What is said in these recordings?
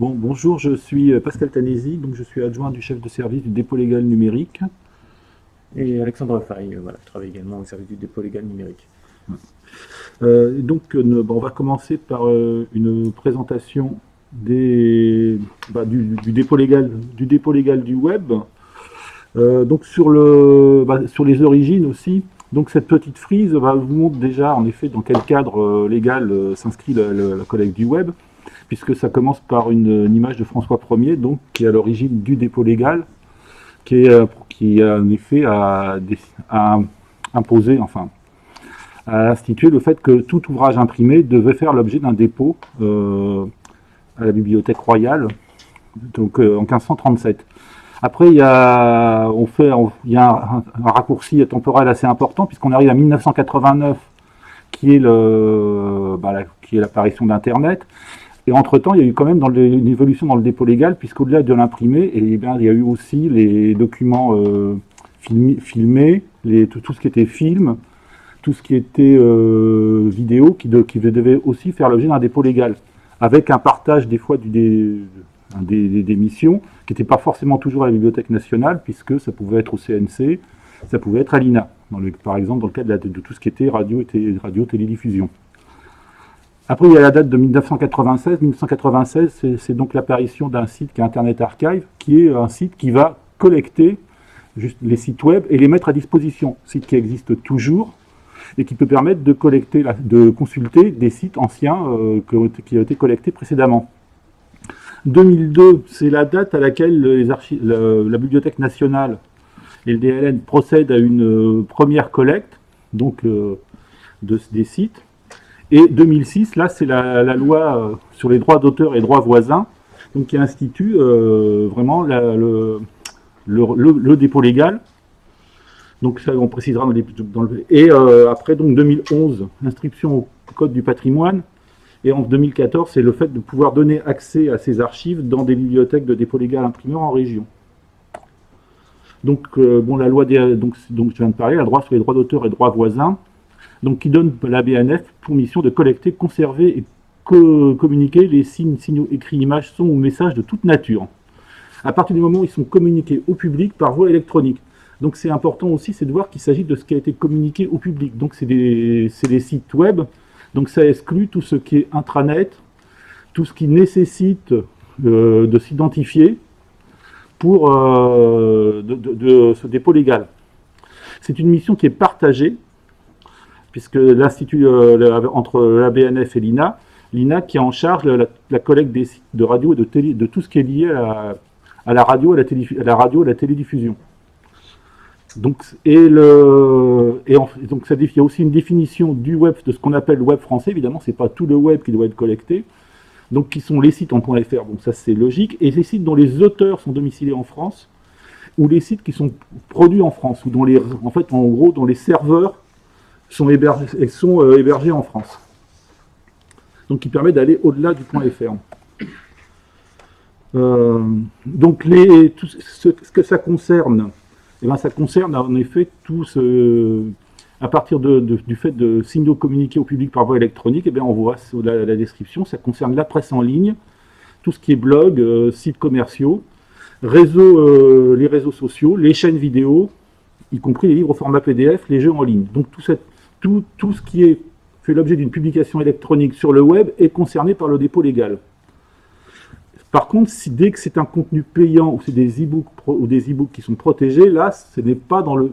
Bonjour, je suis Pascal Tanesi, donc je suis adjoint du chef de service du dépôt légal numérique. Et Alexandre Faye, voilà, je travaille également au service du dépôt légal numérique. On va commencer par une présentation du dépôt légal du web. Sur les origines aussi. Donc cette petite frise vous montre déjà en effet dans quel cadre légal s'inscrit la collecte du web, puisque ça commence par une image de François Ier, donc qui est à l'origine du dépôt légal, qui en effet a imposé, enfin, a institué le fait que tout ouvrage imprimé devait faire l'objet d'un dépôt à la Bibliothèque royale, donc en 1537. Après, il y a un raccourci temporel assez important, puisqu'on arrive à 1989, qui est l'apparition d'Internet. Et entre-temps, il y a eu quand même une évolution dans le dépôt légal, puisqu'au-delà de l'imprimé, il y a eu aussi les documents filmés, tout ce qui était film, tout ce qui était vidéo, qui devait aussi faire l'objet d'un dépôt légal, avec un partage des fois des missions, qui n'étaient pas forcément toujours à la Bibliothèque nationale, puisque ça pouvait être au CNC, ça pouvait être à l'INA, par exemple dans le cadre de tout ce qui était radio-télédiffusion. Après, il y a la date de 1996. 1996, c'est donc l'apparition d'un site qui est Internet Archive, qui est un site qui va collecter juste les sites web et les mettre à disposition. Site qui existe toujours et qui peut permettre de consulter des sites anciens qui ont été collectés précédemment. 2002, c'est la date à laquelle la Bibliothèque nationale et le DLN procèdent à une première collecte des sites. Et 2006, là, c'est la loi sur les droits d'auteur et droits voisins, donc qui institue vraiment le dépôt légal. Donc ça, on précisera après, donc 2011, l'inscription au Code du patrimoine. Et en 2014, c'est le fait de pouvoir donner accès à ces archives dans des bibliothèques de dépôt légal imprimeur en région. Donc, la loi donc je viens de parler, la loi sur les droits d'auteur et droits voisins, donc qui donne la BNF pour mission de collecter, conserver et communiquer les signaux écrits, images, sons ou messages de toute nature. À partir du moment où ils sont communiqués au public par voie électronique. Donc c'est important aussi, c'est de voir qu'il s'agit de ce qui a été communiqué au public. Donc c'est des sites web, donc ça exclut tout ce qui est intranet, tout ce qui nécessite de s'identifier pour ce dépôt légal. C'est une mission qui est partagée, puisque l'Institut entre la BNF et l'INA qui est en charge de la collecte des sites de radio et de télé, de tout ce qui est lié à la radio, à la télédiffusion. Donc, il y a aussi une définition du web, de ce qu'on appelle le web français. Évidemment, c'est pas tout le web qui doit être collecté. Donc, qui sont les sites en .fr. Donc ça, c'est logique. Et les sites dont les auteurs sont domiciliés en France, ou les sites qui sont produits en France, ou dont dont les serveurs sont hébergés en France. Donc, qui permet d'aller au-delà du .fr. Donc, tout ce que ça concerne, ça concerne en effet à partir du fait de signaux communiqués au public par voie électronique, on voit sous la description, ça concerne la presse en ligne, tout ce qui est blog, sites commerciaux, les réseaux sociaux, les chaînes vidéo, y compris les livres au format PDF, les jeux en ligne. Donc tout ce qui fait l'objet d'une publication électronique sur le web est concerné par le dépôt légal. Par contre, dès que c'est un contenu payant ou c'est des e-books qui sont protégés, là, ce n'est pas on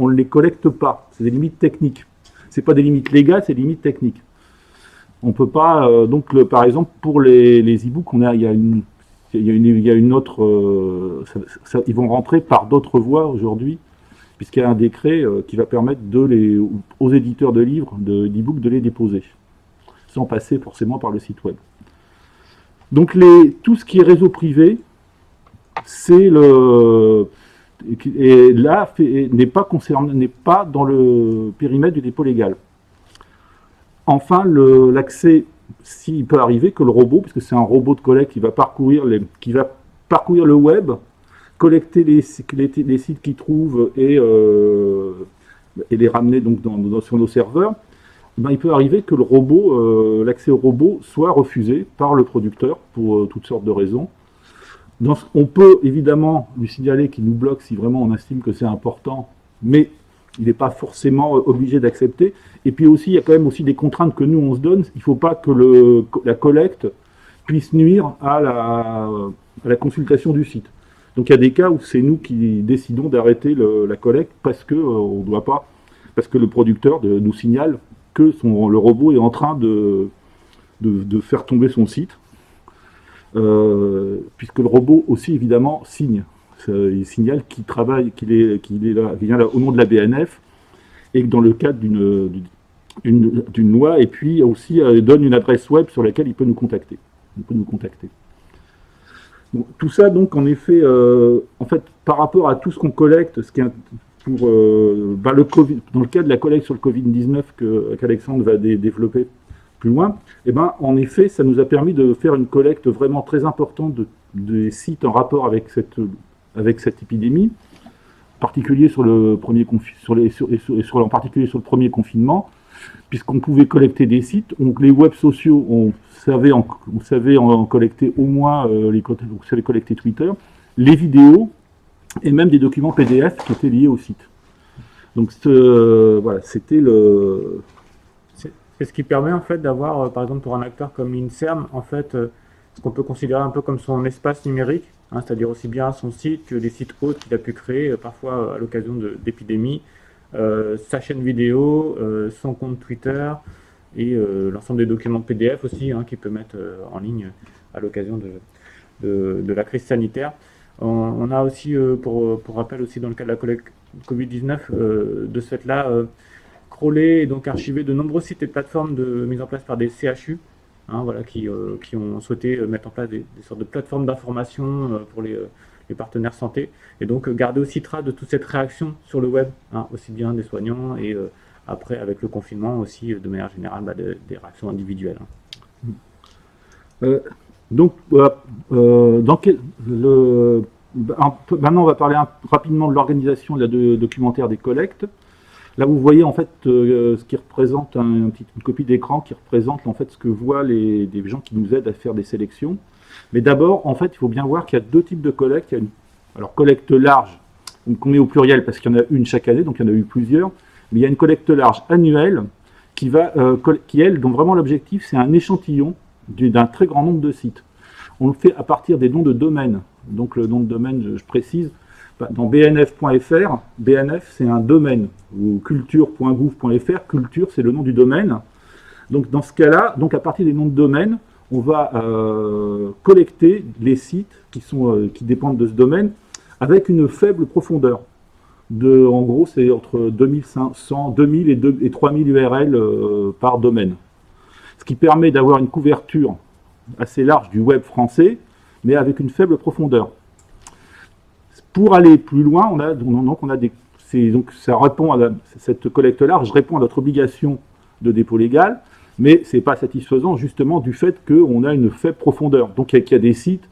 ne les collecte pas. C'est des limites techniques. C'est pas des limites légales, c'est des limites techniques. On peut pas. Par exemple, pour les e-books, il y a une autre. Ils vont rentrer par d'autres voies aujourd'hui, puisqu'il y a un décret qui va permettre aux éditeurs de livres, d'e-books, de les déposer, sans passer forcément par le site web. Donc tout ce qui est réseau privé, n'est pas dans le périmètre du dépôt légal. Enfin, l'accès, s'il peut arriver que le robot, puisque c'est un robot de collecte qui va parcourir le web, collecter les sites qu'il trouve et les ramener donc sur nos serveurs. ben, il peut arriver que l'accès au robot soit refusé par le producteur pour toutes sortes de raisons. On peut évidemment lui signaler qu'il nous bloque si vraiment on estime que c'est important, mais il n'est pas forcément obligé d'accepter. Et puis aussi, il y a quand même aussi des contraintes que nous on se donne. Il ne faut pas que la collecte puisse nuire à la consultation du site. Donc il y a des cas où c'est nous qui décidons d'arrêter la collecte parce que on doit pas, parce que le producteur nous signale que le robot est en train de faire tomber son site, puisque le robot aussi évidemment signe. Il signale qu'il travaille, qu'il vient là au nom de la BNF, et que dans le cadre d'une loi, et puis aussi donne une adresse web sur laquelle il peut nous contacter. Bon, tout ça donc en effet, en fait, par rapport à tout ce qu'on collecte, ce qui est le COVID, dans le cas de la collecte sur le Covid-19 qu'Alexandre va développer plus loin, et ben, en effet, ça nous a permis de faire une collecte vraiment très importante des sites en rapport avec cette épidémie, en particulier sur le premier en particulier sur le premier confinement, puisqu'on pouvait collecter des sites. Donc les web sociaux, on savait en collecter au moins, on savait collecter Twitter, les vidéos et même des documents PDF qui étaient liés au site. Donc voilà, c'était le... C'est ce qui permet en fait d'avoir, par exemple pour un acteur comme l'INSERM, en fait, ce qu'on peut considérer un peu comme son espace numérique, hein, c'est-à-dire aussi bien son site que les sites autres qu'il a pu créer, parfois à l'occasion d'épidémies, sa chaîne vidéo, son compte Twitter et l'ensemble des documents PDF aussi, hein, qu'il peut mettre en ligne à l'occasion de la crise sanitaire. On a aussi, pour rappel aussi dans le cas de la collecte Covid-19, de ce fait-là, crawlé et donc archivé de nombreux sites et plateformes mis en place par des CHU, hein, voilà, qui ont souhaité mettre en place des sortes de plateformes d'information pour les partenaires santé, et donc garder aussi trace de toute cette réaction sur le web, hein, aussi bien des soignants et après avec le confinement aussi de manière générale des réactions individuelles. Donc maintenant on va parler rapidement de l'organisation documentaire des collectes. Là vous voyez en fait ce qui représente une copie d'écran qui représente en fait ce que voient des gens qui nous aident à faire des sélections. Mais d'abord, en fait, il faut bien voir qu'il y a deux types de collectes. Alors, collecte large, qu'on met au pluriel parce qu'il y en a une chaque année, donc il y en a eu plusieurs. Mais il y a une collecte large annuelle dont vraiment l'objectif, c'est un échantillon d'un très grand nombre de sites. On le fait à partir des noms de domaine. Donc, le nom de domaine, je précise, dans bnf.fr, BNF, c'est un domaine, ou culture.gouv.fr, culture, c'est le nom du domaine. Donc, dans ce cas-là, donc à partir des noms de domaine, on va collecter les sites qui dépendent de ce domaine avec une faible profondeur. En gros, c'est entre 2000 et 3000 URL par domaine. Ce qui permet d'avoir une couverture assez large du web français, mais avec une faible profondeur. Pour aller plus loin, cette collecte large répond à notre obligation de dépôt légal, mais ce n'est pas satisfaisant justement du fait qu'on a une faible profondeur. Donc il y a des sites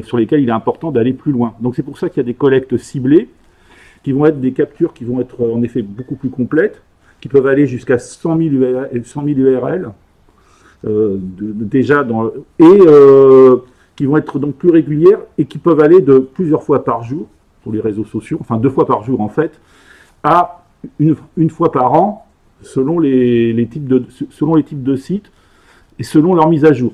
sur lesquels il est important d'aller plus loin. Donc c'est pour ça qu'il y a des collectes ciblées, qui vont être des captures qui vont être en effet beaucoup plus complètes, qui peuvent aller jusqu'à 100 000 URL, qui vont être donc plus régulières et qui peuvent aller de plusieurs fois par jour, pour les réseaux sociaux, enfin 2 fois par jour en fait, à une fois par an, selon les types de sites et selon leur mise à jour.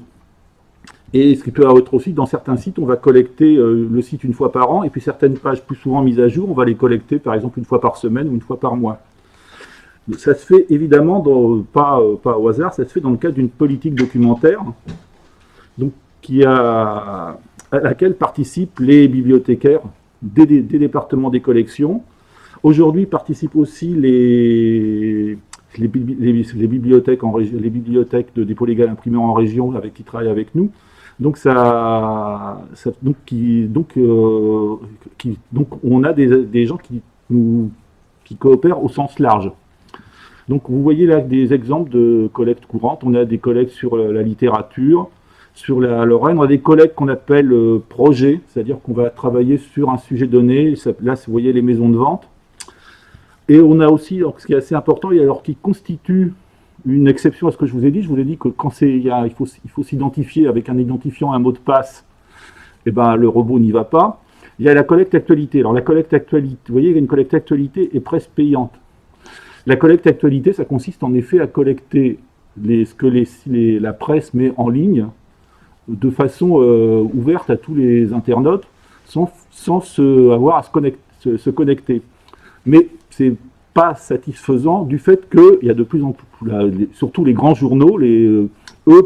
Et ce qui peut être aussi, dans certains sites, on va collecter le site une fois par an, et puis certaines pages plus souvent mises à jour, on va les collecter par exemple une fois par semaine ou une fois par mois. Ça se fait évidemment, pas au hasard, ça se fait dans le cadre d'une politique documentaire, donc, à laquelle participent les bibliothécaires des départements des collections. Aujourd'hui participent aussi les bibliothèques de dépôt légal imprimé en région qui travaillent avec nous. Donc on a des gens qui coopèrent au sens large. Donc vous voyez là des exemples de collectes courantes. On a des collectes sur la littérature, sur la Lorraine. On a des collectes qu'on appelle projets, c'est-à-dire qu'on va travailler sur un sujet donné. Là, vous voyez les maisons de vente. Et on a aussi, ce qui est assez important, alors qui constitue une exception à ce que je vous ai dit. Je vous ai dit que quand il faut s'identifier avec un identifiant, un mot de passe, eh ben, le robot n'y va pas. Il y a la collecte actualité. Alors la collecte actualité, vous voyez, il y a une collecte actualité et presse payante. La collecte actualité, ça consiste en effet à collecter ce que la presse met en ligne de façon ouverte à tous les internautes, sans avoir à se connecter. Mais c'est pas satisfaisant du fait qu'il y a de plus en plus, surtout les grands journaux, eux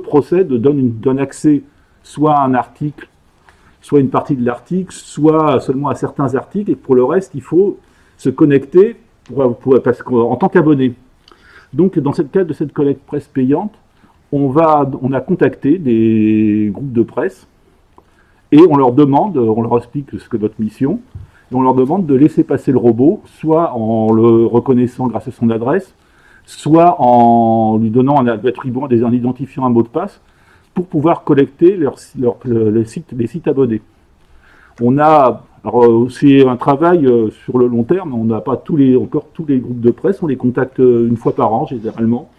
procèdent, donnent accès soit à un article, soit une partie de l'article, soit seulement à certains articles, et pour le reste, il faut se connecter en tant qu'abonné. Donc, dans le cadre de cette collecte presse payante, on a contacté des groupes de presse et on leur explique ce que notre mission, et on leur demande de laisser passer le robot, soit en le reconnaissant grâce à son adresse, soit en lui donnant un identifiant, un mot de passe, pour pouvoir collecter les sites abonnés. C'est un travail sur le long terme, on n'a pas encore tous les groupes de presse, on les contacte une fois par an généralement,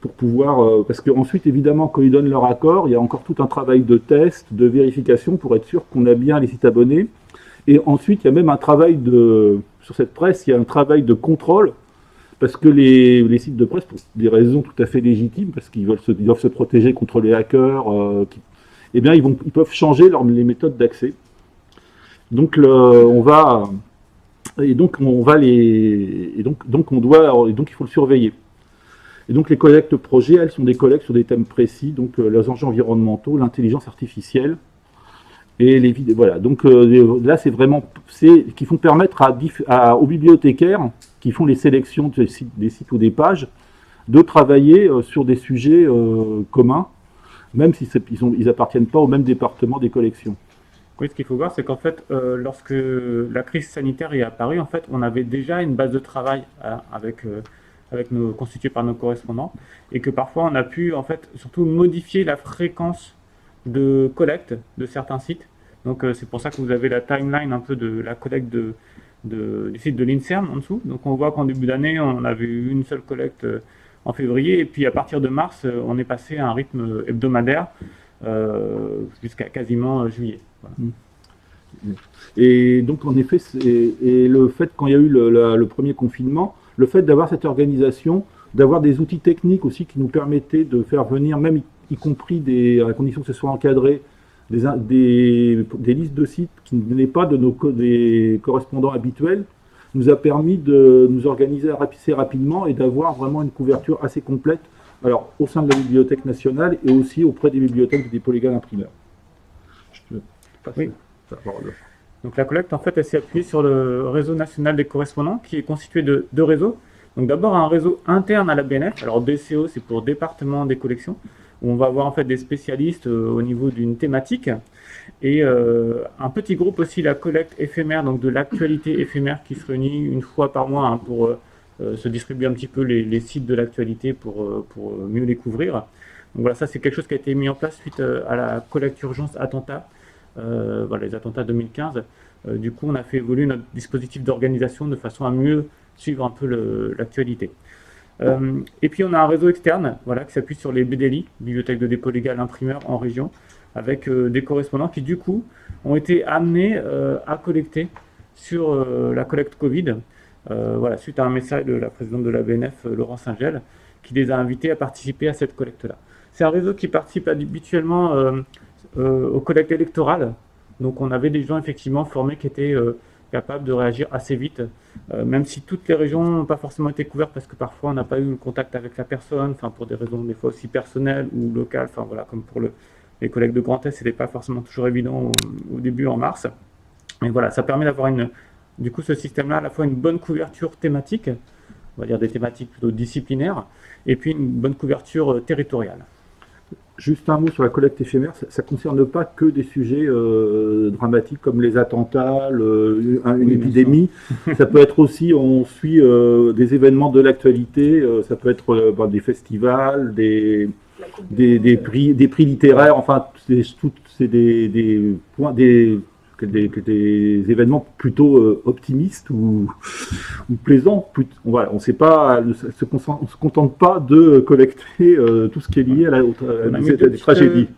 pour pouvoir, parce qu'ensuite évidemment quand ils donnent leur accord, il y a encore tout un travail de test, de vérification pour être sûr qu'on a bien les sites abonnés. Et ensuite il y a même un travail sur cette presse, il y a un travail de contrôle, parce que les sites de presse, pour des raisons tout à fait légitimes, parce qu'ils doivent se protéger contre les hackers, eh bien ils peuvent changer les méthodes d'accès. Donc il faut le surveiller. Et donc les collectes projets, elles sont des collectes sur des thèmes précis, donc les enjeux environnementaux, l'intelligence artificielle et les vidéos. Voilà. Donc là c'est qui font permettre aux bibliothécaires qui font les sélections des sites ou des pages de travailler sur des sujets communs, même si ils appartiennent pas au même département des collections. Oui, ce qu'il faut voir, c'est qu'en fait, lorsque la crise sanitaire est apparue, en fait, on avait déjà une base de travail constituée par nos correspondants, et que parfois on a pu, en fait, surtout modifier la fréquence de collecte de certains sites. Donc, c'est pour ça que vous avez la timeline un peu de la collecte du site de l'INSERM en dessous. Donc, on voit qu'en début d'année, on avait eu une seule collecte en février, et puis à partir de mars, on est passé à un rythme hebdomadaire jusqu'à quasiment juillet. Voilà. Et donc en effet, le fait quand il y a eu le premier confinement, le fait d'avoir cette organisation, d'avoir des outils techniques aussi qui nous permettaient de faire venir, même y compris à la condition que ce soit encadré, des listes de sites qui ne venaient pas des correspondants habituels, nous a permis de nous organiser assez rapidement et d'avoir vraiment une couverture assez complète, alors au sein de la Bibliothèque nationale et aussi auprès des bibliothèques des polygales imprimeurs. Oui. Donc la collecte, en fait, elle s'est appuyée sur le réseau national des correspondants, qui est constitué de deux réseaux. Donc d'abord un réseau interne à la BNF. Alors DCO, c'est pour département des collections, où on va avoir en fait des spécialistes au niveau d'une thématique, et un petit groupe aussi, la collecte éphémère, donc de l'actualité éphémère, qui se réunit une fois par mois pour se distribuer un petit peu les sites de l'actualité pour mieux les couvrir. Donc voilà, ça c'est quelque chose qui a été mis en place suite à la collecte urgence attentat. Les attentats 2015, du coup on a fait évoluer notre dispositif d'organisation de façon à mieux suivre un peu l'actualité. Et puis on a un réseau externe qui s'appuie sur les BDLI, Bibliothèque de dépôt légal imprimeur en région, avec des correspondants qui du coup ont été amenés à collecter sur la collecte Covid, suite à un message de la présidente de la BNF, Laurent Saint-Gel, qui les a invités à participer à cette collecte-là. C'est un réseau qui participe habituellement aux collectes électorales. Donc on avait des gens effectivement formés qui étaient capables de réagir assez vite, même si toutes les régions n'ont pas forcément été couvertes parce que parfois on n'a pas eu le contact avec la personne, pour des raisons des fois aussi personnelles ou locales, comme pour les collectes de Grand Est, c'était pas forcément toujours évident au début en mars. Mais voilà, ça permet d'avoir du coup ce système-là à la fois une bonne couverture thématique, on va dire des thématiques plutôt disciplinaires, et puis une bonne couverture territoriale. Juste un mot sur la collecte éphémère, ça ne concerne pas que des sujets dramatiques comme les attentats, une épidémie. Ça peut être aussi, on suit des événements de l'actualité, ça peut être des festivals, des prix littéraires, enfin, c'est des que des événements plutôt optimistes ou plaisants. Voilà, on sait pas, on se contente pas de collecter tout ce qui est lié à des tragédies.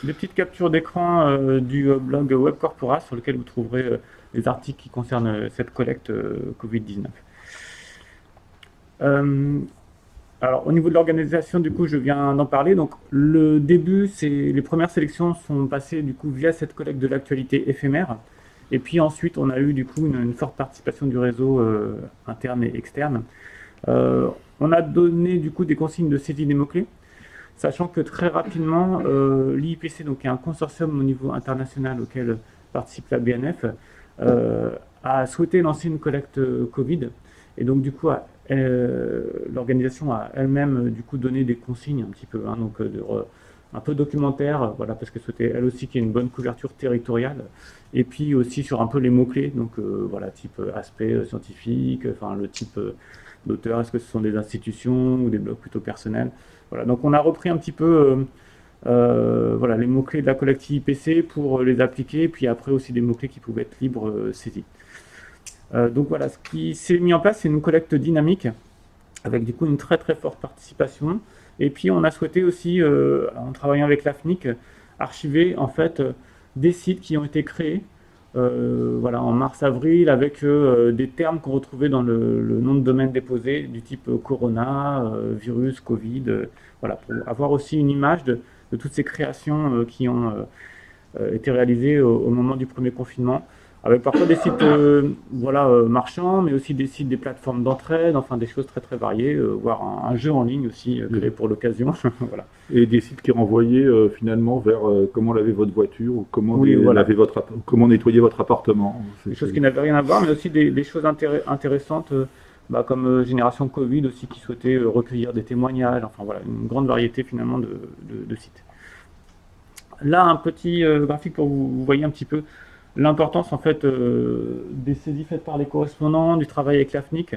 Des petites captures d'écran du blog Web Corpora sur lequel vous trouverez les articles qui concernent cette collecte Covid-19. Alors, au niveau de l'organisation, du coup, je viens d'en parler. Donc, le début, les premières sélections sont passées, du coup, via cette collecte de l'actualité éphémère. Et puis ensuite, on a eu, du coup, une forte participation du réseau interne et externe. On a donné, du coup, des consignes de saisie des mots-clés, sachant que très rapidement, l'IIPC, donc il y a un consortium au niveau international auquel participe la BNF, a souhaité lancer une collecte Covid. Et donc, du coup, l'organisation a elle-même du coup donné des consignes un petit peu, hein, donc un peu documentaire, voilà, parce qu'elle souhaitait elle aussi qu'il y ait une bonne couverture territoriale, et puis aussi sur un peu les mots-clés, donc voilà, type aspect scientifique, enfin le type d'auteur, est-ce que ce sont des institutions ou des blogs plutôt personnels. Voilà, donc on a repris un petit peu voilà, les mots-clés de la collecte IPC pour les appliquer, puis après aussi des mots-clés qui pouvaient être libres saisis. Donc voilà, ce qui s'est mis en place, c'est une collecte dynamique avec du coup une très très forte participation. Et puis on a souhaité aussi, en travaillant avec l'AFNIC, archiver en fait des sites qui ont été créés voilà, en mars-avril avec des termes qu'on retrouvait dans le nom de domaine déposé du type Corona, virus, Covid, voilà, pour avoir aussi une image de toutes ces créations qui ont été réalisées au moment du premier confinement. Avec parfois des sites voilà, marchands, mais aussi des sites, des plateformes d'entraide, enfin des choses très très variées, voire un jeu en ligne aussi créé pour l'occasion. Voilà. Et des sites qui renvoyaient finalement vers comment laver votre voiture ou comment, voilà, comment nettoyer votre appartement. Des choses qui n'avaient rien à voir, mais aussi des choses intéressantes, comme Génération Covid aussi, qui souhaitait recueillir des témoignages, enfin voilà, une grande variété finalement de sites. Là, un petit graphique pour vous voyez un petit peu l'importance en fait des saisies faites par les correspondants, du travail avec l'AFNIC.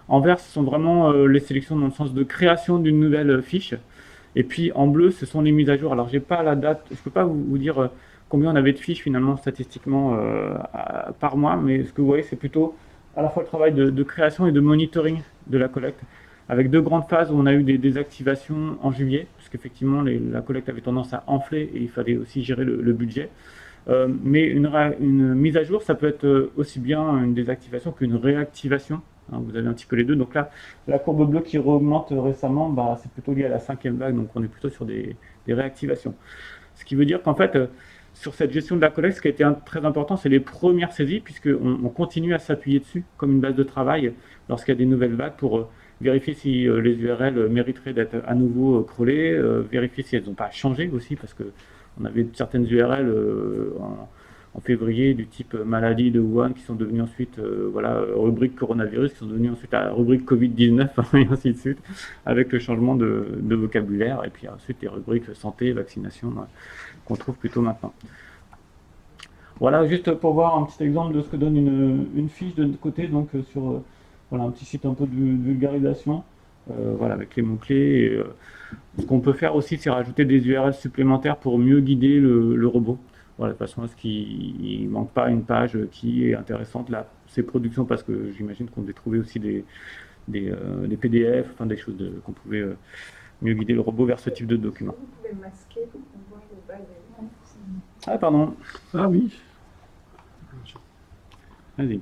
En vert, ce sont vraiment les sélections dans le sens de création d'une nouvelle fiche. Et puis en bleu, ce sont les mises à jour. Alors j'ai pas la date, je peux pas vous dire combien on avait de fiches finalement statistiquement par mois, mais ce que vous voyez, c'est plutôt à la fois le travail de création et de monitoring de la collecte, avec deux grandes phases où on a eu des désactivations en juillet, parce qu'effectivement la collecte avait tendance à enfler et il fallait aussi gérer le budget. Mais une mise à jour, ça peut être aussi bien une désactivation qu'une réactivation. Hein, vous avez un petit peu les deux. Donc là, la courbe bleue qui augmente récemment, c'est plutôt lié à la 5e vague, donc on est plutôt sur des réactivations. Ce qui veut dire qu'en fait, sur cette gestion de la collecte, ce qui a été très important, c'est les premières saisies, puisqu'on continue à s'appuyer dessus comme une base de travail lorsqu'il y a des nouvelles vagues pour vérifier si les URL mériteraient d'être à nouveau crawlées, vérifier si elles n'ont pas changé aussi, parce que on avait certaines URL en février du type maladie de Wuhan qui sont devenues ensuite voilà, rubrique coronavirus, qui sont devenues ensuite la rubrique Covid-19 et ainsi de suite, avec le changement de vocabulaire, et puis ensuite les rubriques santé, vaccination qu'on trouve plutôt maintenant. Voilà, juste pour voir un petit exemple de ce que donne une fiche de notre côté, donc sur voilà, un petit site un peu de vulgarisation. Voilà, avec les mots-clés. Ce qu'on peut faire aussi, c'est rajouter des URL supplémentaires pour mieux guider le robot. Voilà, de façon à ce qu'il ne manque pas une page qui est intéressante. Là, c'est production parce que j'imagine qu'on devait trouver aussi des PDF, enfin des choses qu'on pouvait mieux guider le robot vers ce type de document. Vous pouvez masquer pour qu'on voit le bas des... Ah, pardon. Ah oui. Vas-y.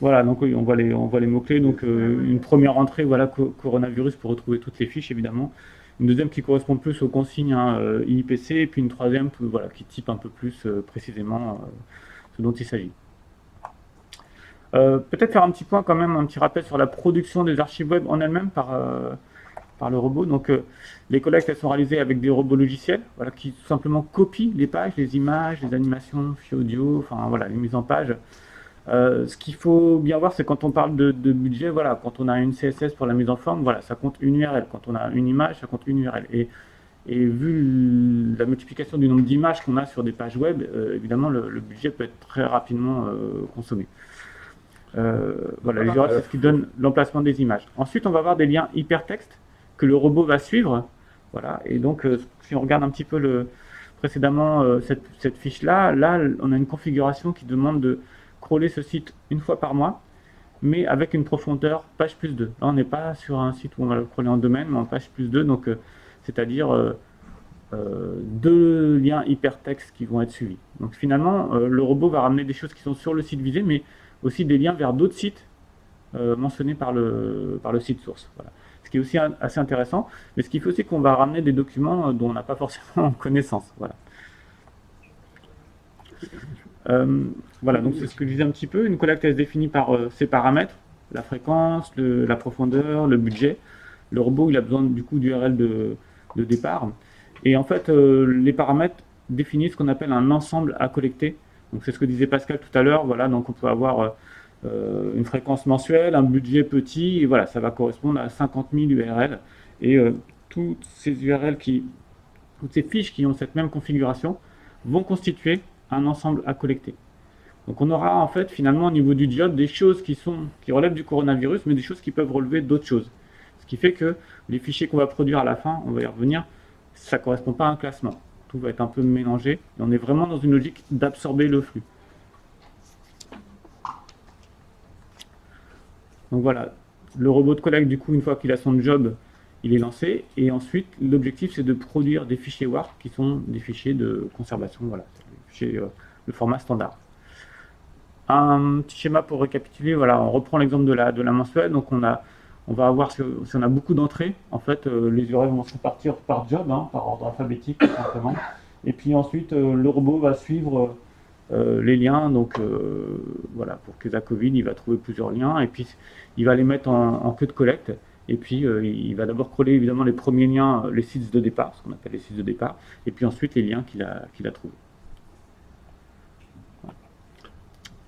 Voilà, donc oui, on voit les mots-clés. Donc une première entrée, voilà, coronavirus pour retrouver toutes les fiches évidemment. Une deuxième qui correspond plus aux consignes IIPC, et puis une troisième voilà, qui type un peu plus précisément ce dont il s'agit. Peut-être faire un petit point quand même, un petit rappel sur la production des archives web en elles-mêmes par le robot. Donc les collectes elles sont réalisées avec des robots logiciels, voilà, qui tout simplement copient les pages, les images, les animations, fichiers audio, enfin voilà, les mises en page. Ce qu'il faut bien voir, c'est quand on parle de budget, voilà, quand on a une CSS pour la mise en forme, voilà, ça compte une URL. Quand on a une image, ça compte une URL. Et vu la multiplication du nombre d'images qu'on a sur des pages web, évidemment, le budget peut être très rapidement consommé. Voilà, les URL, c'est ce qui donne l'emplacement des images. Ensuite, on va avoir des liens hypertextes que le robot va suivre. Voilà, et donc, si on regarde un petit peu précédemment cette fiche-là, là, on a une configuration qui demande de crawler ce site une fois par mois, mais avec une profondeur page plus 2. Là, on n'est pas sur un site où on va le crawler en domaine, mais en page plus 2, donc c'est-à-dire 2 liens hypertextes qui vont être suivis. Donc finalement, le robot va ramener des choses qui sont sur le site visé, mais aussi des liens vers d'autres sites mentionnés par le site source. Voilà. Ce qui est aussi assez intéressant, mais ce qui fait aussi qu'on va ramener des documents dont on n'a pas forcément connaissance. Voilà. Voilà, donc c'est ce que je disais un petit peu. Une collecte, elle se définit par ses paramètres, la fréquence, la profondeur, le budget. Le robot, il a besoin du coup d'URL de départ. Et en fait, les paramètres définissent ce qu'on appelle un ensemble à collecter. Donc c'est ce que disait Pascal tout à l'heure. Voilà, donc on peut avoir une fréquence mensuelle, un budget petit, et voilà, ça va correspondre à 50 000 URL. Et toutes ces URL toutes ces fiches qui ont cette même configuration vont constituer un ensemble à collecter. Donc on aura en fait finalement au niveau du job des choses qui relèvent du coronavirus, mais des choses qui peuvent relever d'autres choses. Ce qui fait que les fichiers qu'on va produire à la fin, on va y revenir, ça ne correspond pas à un classement. Tout va être un peu mélangé, et on est vraiment dans une logique d'absorber le flux. Donc voilà, le robot de collecte, du coup, une fois qu'il a son job, il est lancé, et ensuite l'objectif c'est de produire des fichiers WARP qui sont des fichiers de conservation, voilà, le format standard. Un petit schéma pour récapituler, voilà, on reprend l'exemple de la mensuelle, donc on va avoir, si on a beaucoup d'entrées, en fait les URL vont se répartir par job, par ordre alphabétique tout simplement, et puis ensuite le robot va suivre les liens, donc voilà, pour Kesa Covid, il va trouver plusieurs liens, et puis il va les mettre en queue de collecte, et puis il va d'abord crawler évidemment les premiers liens, les sites de départ, ce qu'on appelle les sites de départ, et puis ensuite les liens qu'il a trouvés.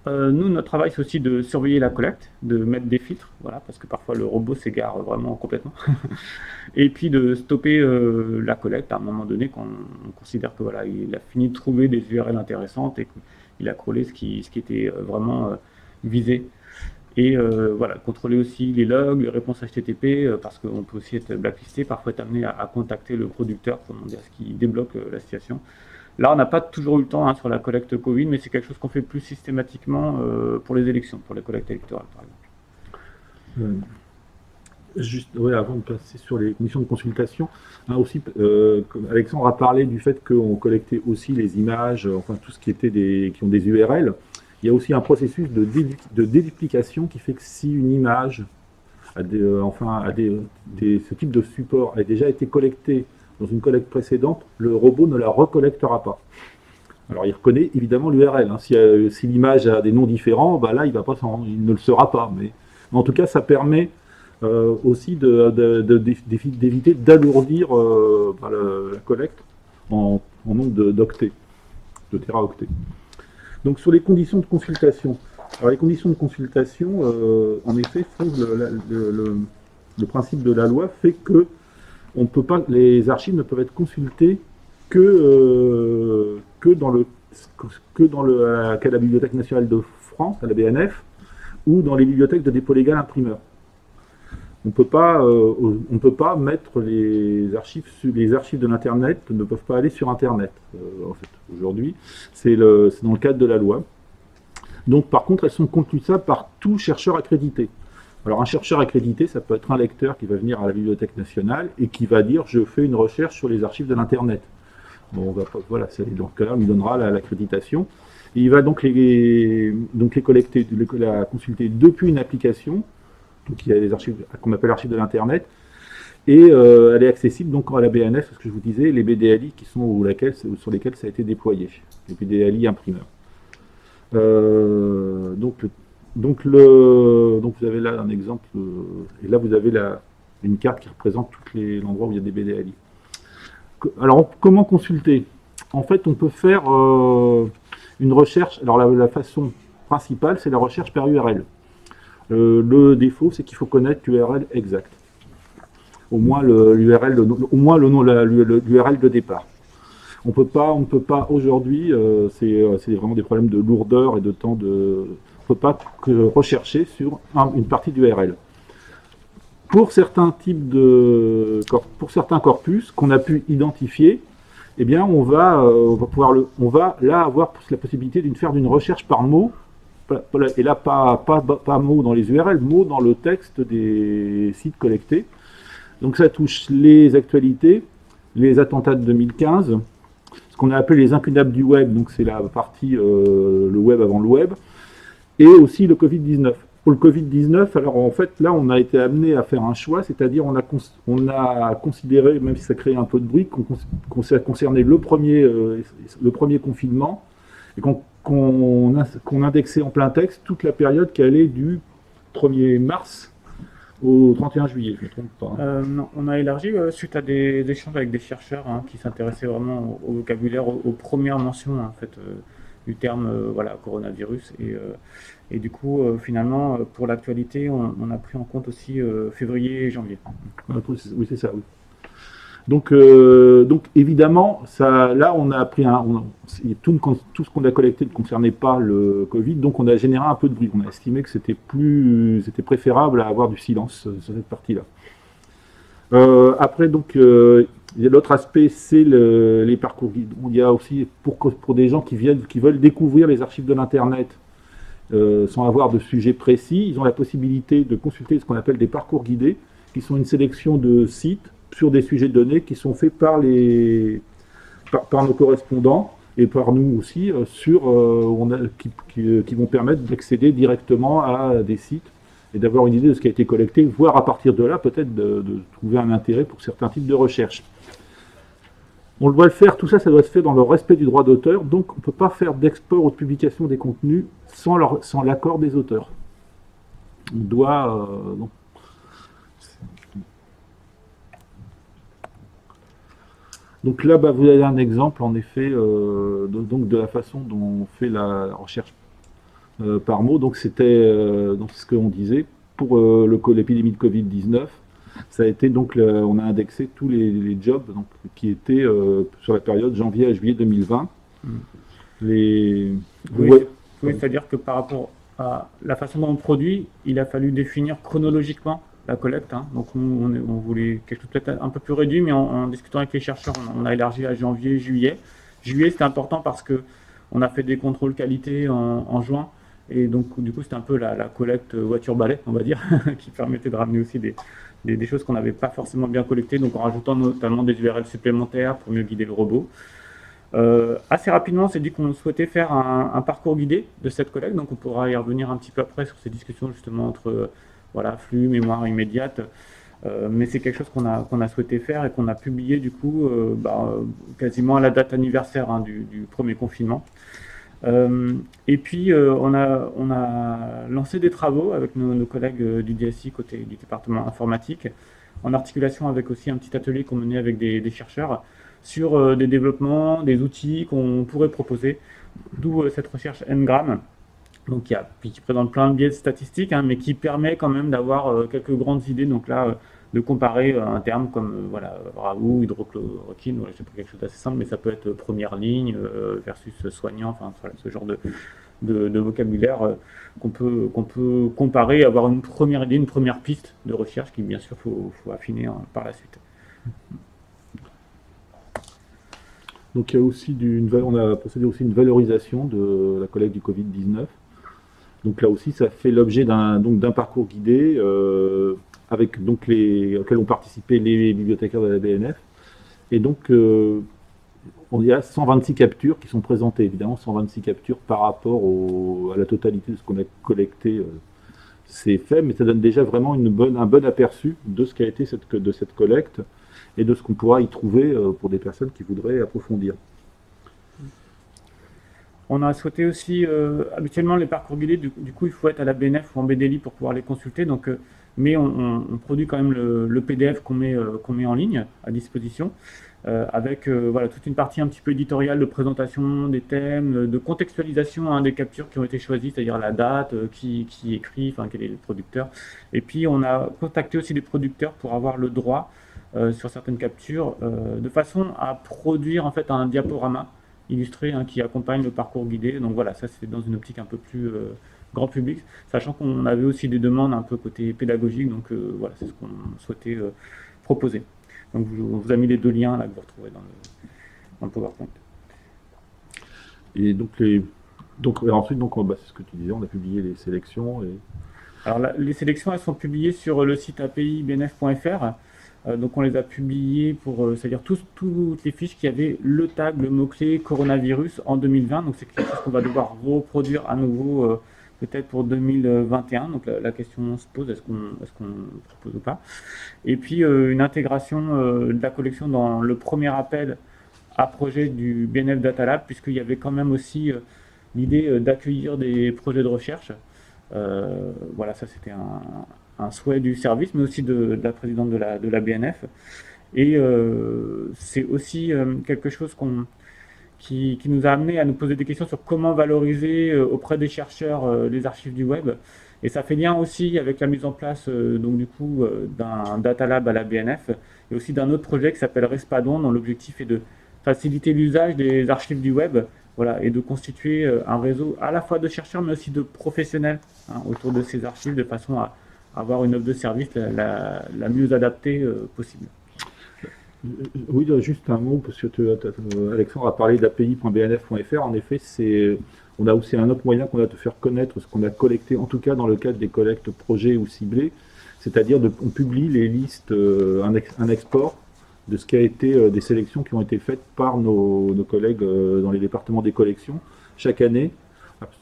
Nous, notre travail, c'est aussi de surveiller la collecte, de mettre des filtres, voilà, parce que parfois le robot s'égare vraiment complètement, et puis de stopper la collecte à un moment donné quand on considère que voilà, il a fini de trouver des URL intéressantes et qu'il a crawlé ce qui était vraiment visé. Et voilà, contrôler aussi les logs, les réponses HTTP, parce qu'on peut aussi être blacklisté, parfois être amené à contacter le producteur pour demander à ce qu'il débloque la situation. Là, on n'a pas toujours eu le temps sur la collecte Covid, mais c'est quelque chose qu'on fait plus systématiquement pour les élections, pour les collectes électorales, par exemple. Juste, ouais, avant de passer sur les conditions de consultation, aussi, Alexandre a parlé du fait qu'on collectait aussi les images, enfin tout ce qui ont des URL. Il y a aussi un processus de déduplication qui fait que si une image ce type de support a déjà été collecté dans une collecte précédente, le robot ne la recollectera pas. Alors il reconnaît évidemment l'URL. Si l'image a des noms différents, là il ne le saura pas. Mais en tout cas, ça permet aussi d'éviter d'alourdir la collecte en nombre d'octets, de téraoctets. Donc sur les conditions de consultation. Alors les conditions de consultation, en effet, le principe de la loi fait que les archives ne peuvent être consultées qu'à la Bibliothèque nationale de France, à la BNF, ou dans les bibliothèques de dépôt légal imprimeur. On ne peut pas mettre les archives de l'Internet, ne peuvent pas aller sur Internet. En fait, aujourd'hui, c'est dans le cadre de la loi. Donc, par contre, elles sont consultables par tout chercheur accrédité. Alors, un chercheur accrédité, ça peut être un lecteur qui va venir à la Bibliothèque nationale et qui va dire « je fais une recherche sur les archives de l'Internet ». Bon, voilà, dans ce cas-là, on lui donnera l'accréditation. Et il va donc les collecter, la consulter depuis une application. Donc il y a des archives qu'on appelle archives de l'Internet, et elle est accessible donc à la BNF, ce que je vous disais, les BDLI qui sont sur lesquels ça a été déployé, les BDLI imprimeurs. Donc vous avez là un exemple, et là vous avez une carte qui représente tous l'endroit où il y a des BDLI. Alors comment consulter? En fait, on peut faire une recherche. Alors la façon principale, c'est la recherche par URL. Le défaut, c'est qu'il faut connaître l'URL exact. Au moins l'URL de départ. On ne peut pas aujourd'hui, c'est vraiment des problèmes de lourdeur et de temps on ne peut pas rechercher sur une partie d'URL. Pour certains corpus qu'on a pu identifier, eh bien, on va là avoir la possibilité de faire d'une recherche par mot, et là, pas mot dans les URL, mot dans le texte des sites collectés. Donc ça touche les actualités, les attentats de 2015, ce qu'on a appelé les incunables du web, donc c'est la partie le web avant le web, et aussi le Covid-19. Pour le Covid-19, alors en fait, là, on a été amené à faire un choix, c'est-à-dire on a considéré, même si ça crée un peu de bruit, qu'on s'est concerné le premier confinement, et qu'on indexait en plein texte toute la période qui allait du 1er mars au 31 juillet, je ne me trompe pas. Non, on a élargi suite à des échanges avec des chercheurs qui s'intéressaient vraiment au vocabulaire, aux premières mentions en fait, du terme voilà, coronavirus. Et du coup, finalement, pour l'actualité, on a pris en compte aussi février et janvier. Oui, c'est ça, oui. Donc évidemment, là, on a pris tout ce qu'on a collecté ne concernait pas le Covid, donc on a généré un peu de bruit. On a estimé que c'était préférable à avoir du silence sur cette partie-là. Après, donc, il y a l'autre aspect, c'est les parcours guides. Il y a aussi, pour des gens qui veulent découvrir les archives de l'Internet sans avoir de sujet précis, ils ont la possibilité de consulter ce qu'on appelle des parcours guidés, qui sont une sélection de sites sur des sujets de données qui sont faits par nos correspondants et par nous aussi, qui vont permettre d'accéder directement à des sites et d'avoir une idée de ce qui a été collecté, voire à partir de là, peut-être de trouver un intérêt pour certains types de recherches. On doit le faire, tout ça, ça doit se faire dans le respect du droit d'auteur, donc on ne peut pas faire d'export ou de publication des contenus sans l'accord des auteurs. On doit... Donc là, vous avez un exemple, en effet, de la façon dont on fait la recherche par mot. Donc c'était ce qu'on disait pour l'épidémie de Covid-19. Ça a été on a indexé tous les jobs qui étaient sur la période janvier à juillet 2020. Oui, c'est-à-dire que par rapport à la façon dont on produit, il a fallu définir chronologiquement la collecte. Donc on voulait quelque chose peut-être un peu plus réduit, mais en discutant avec les chercheurs, on a élargi à janvier, juillet. Juillet, c'était important parce que on a fait des contrôles qualité en juin, et donc du coup c'était un peu la collecte voiture-balai, on va dire, qui permettait de ramener aussi des choses qu'on n'avait pas forcément bien collectées, donc en rajoutant notamment des URL supplémentaires pour mieux guider le robot. Assez rapidement, on s'est dit qu'on souhaitait faire un parcours guidé de cette collecte, donc on pourra y revenir un petit peu après sur ces discussions justement entre flux, mémoire immédiate, mais c'est quelque chose qu'on a souhaité faire et qu'on a publié du coup quasiment à la date anniversaire du premier confinement. Et puis on a lancé des travaux avec nos collègues du DSI côté du département informatique, en articulation avec aussi un petit atelier qu'on menait avec des chercheurs sur des développements, des outils qu'on pourrait proposer, d'où cette recherche Ngram, donc qui présente plein de biais statistiques, mais qui permet quand même d'avoir quelques grandes idées. Donc là, de comparer un terme comme RAOU, hydrochloroquine, c'est pas quelque chose d'assez simple, mais ça peut être première ligne versus soignant, enfin ce genre de vocabulaire qu'on peut comparer, avoir une première idée, une première piste de recherche qui bien sûr faut affiner par la suite. Donc il y a aussi on a procédé aussi à une valorisation de la collecte du Covid-19. Donc là aussi, ça fait l'objet d'un parcours guidé avec auxquels ont participé les bibliothécaires de la BNF. Et donc, il y a 126 captures qui sont présentées, évidemment, 126 captures par rapport à la totalité de ce qu'on a collecté. C'est fait, mais ça donne déjà vraiment un bon aperçu de ce qu'a été de cette collecte et de ce qu'on pourra y trouver pour des personnes qui voudraient approfondir. On a souhaité aussi, habituellement les parcours guidés, du coup il faut être à la BNF ou en BDLI pour pouvoir les consulter, mais on produit quand même le PDF qu'on met en ligne à disposition, avec toute une partie un petit peu éditoriale de présentation des thèmes, de contextualisation des captures qui ont été choisies, c'est-à-dire la date, qui écrit, quel est le producteur. Et puis on a contacté aussi des producteurs pour avoir le droit sur certaines captures, de façon à produire en fait un diaporama illustré qui accompagne le parcours guidé. Donc voilà, ça c'est dans une optique un peu plus grand public, sachant qu'on avait aussi des demandes un peu côté pédagogique, donc c'est ce qu'on souhaitait proposer. Donc on vous a mis les deux liens là que vous retrouvez dans PowerPoint. Et ensuite, c'est ce que tu disais, on a publié les sélections. Alors les sélections, elles sont publiées sur le site API bnf.fr. Donc on les a publiées c'est-à-dire toutes les fiches qui avaient le tag, le mot-clé coronavirus en 2020. Donc c'est quelque chose qu'on va devoir reproduire à nouveau peut-être pour 2021. Donc la question se pose, est-ce qu'on propose ou pas. Et puis une intégration de la collection dans le premier appel à projet du BNF Data Lab, puisqu'il y avait quand même aussi l'idée d'accueillir des projets de recherche. Voilà, ça c'était un souhait du service, mais aussi de la présidente de la BNF. Et c'est aussi quelque chose qui nous a amené à nous poser des questions sur comment valoriser auprès des chercheurs les archives du web. Et ça fait lien aussi avec la mise en place d'un Data Lab à la BNF et aussi d'un autre projet qui s'appelle Respadon, dont l'objectif est de faciliter l'usage des archives du web, voilà, et de constituer un réseau à la fois de chercheurs mais aussi de professionnels autour de ces archives de façon à avoir une offre de service la mieux adaptée possible. Oui, juste un mot, parce que Alexandre a parlé d'API.bnf.fr. En effet, on a aussi un autre moyen qu'on a de faire connaître ce qu'on a collecté, en tout cas dans le cadre des collectes projets ou ciblées, c'est-à-dire on publie les listes, un export de ce qui a été des sélections qui ont été faites par nos collègues dans les départements des collections chaque année.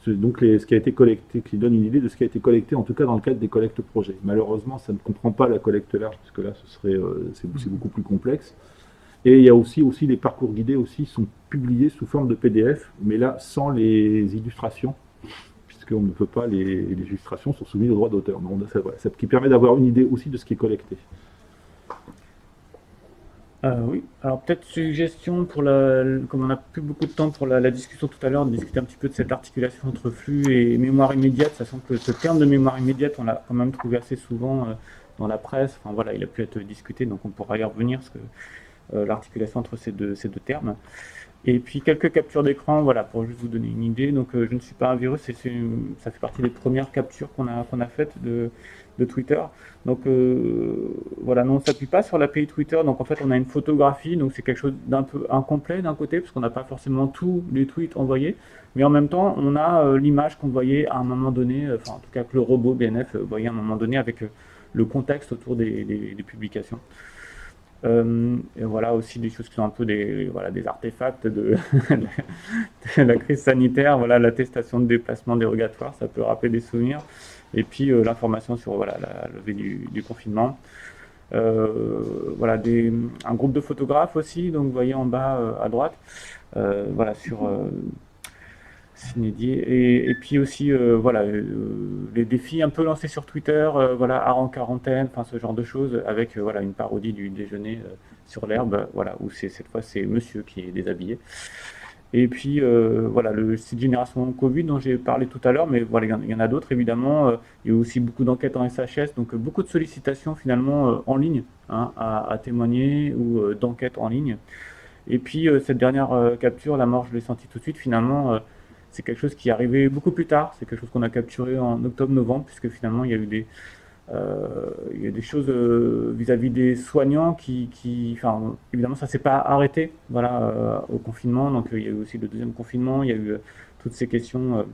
Donc ce qui a été collecté, qui donne une idée de ce qui a été collecté, en tout cas dans le cadre des collectes projets. Malheureusement, ça ne comprend pas la collecte large, parce que là, c'est beaucoup plus complexe. Et il y a aussi les parcours guidés aussi sont publiés sous forme de PDF, mais là sans les illustrations, puisqu'on ne peut pas, les illustrations sont soumises aux droits d'auteur. Donc ça qui permet d'avoir une idée aussi de ce qui est collecté. Oui, alors peut-être suggestion comme on n'a plus beaucoup de temps pour la discussion tout à l'heure, de discuter un petit peu de cette articulation entre flux et mémoire immédiate, sachant que ce terme de mémoire immédiate, on l'a quand même trouvé assez souvent dans la presse. Enfin voilà, il a pu être discuté, donc on pourra y revenir, parce que l'articulation entre ces deux termes. Et puis quelques captures d'écran, voilà, pour juste vous donner une idée. Donc je ne suis pas un virus, ça fait partie des premières captures qu'on a faites de Twitter. Donc voilà, nous on ne s'appuie pas sur l'API Twitter, donc en fait on a une photographie, donc c'est quelque chose d'un peu incomplet d'un côté, parce qu'on n'a pas forcément tous les tweets envoyés, mais en même temps on a l'image qu'on voyait à un moment donné, enfin en tout cas que le robot BNF voyait à un moment donné avec le contexte autour des publications. Et voilà aussi des choses qui sont un peu des artefacts de la crise sanitaire, voilà, l'attestation de déplacement dérogatoire, ça peut rappeler des souvenirs, et puis l'information sur la levée du confinement. Voilà, un groupe de photographes aussi, donc vous voyez en bas à droite, voilà, sur Cinédier, et puis aussi les défis un peu lancés sur Twitter, voilà, art en quarantaine, enfin ce genre de choses, avec voilà une parodie du déjeuner sur l'herbe, voilà, où cette fois c'est monsieur qui est déshabillé. Et puis voilà, le site Génération Covid dont j'ai parlé tout à l'heure, mais voilà, il y en a d'autres évidemment. Il y a aussi beaucoup d'enquêtes en SHS, donc beaucoup de sollicitations finalement en ligne à témoigner, ou d'enquêtes en ligne. Et puis cette dernière capture, la mort, je l'ai senti tout de suite, finalement c'est quelque chose qui est arrivé beaucoup plus tard, c'est quelque chose qu'on a capturé en octobre-novembre, puisque finalement il y a eu des choses vis-à-vis des soignants enfin, évidemment ça s'est pas arrêté, voilà, au confinement, donc il y a eu aussi le deuxième confinement, il y a eu toutes ces questions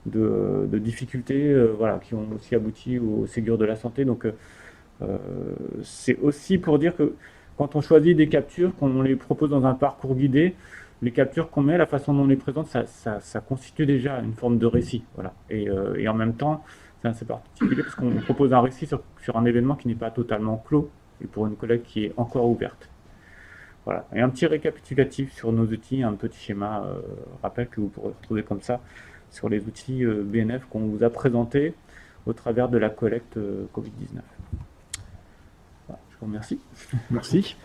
de difficultés, voilà, qui ont aussi abouti au Ségur de la santé, donc c'est aussi pour dire que quand on choisit des captures, qu'on les propose dans un parcours guidé, les captures qu'on met, la façon dont on les présente, ça constitue déjà une forme de récit, voilà, et en même temps c'est assez particulier parce qu'on propose un récit sur un événement qui n'est pas totalement clos et pour une collecte qui est encore ouverte. Voilà. Et un petit récapitulatif sur nos outils, un petit schéma rappel que vous pourrez retrouver comme ça sur les outils BNF qu'on vous a présentés au travers de la collecte Covid-19. Voilà. Je vous remercie. Merci.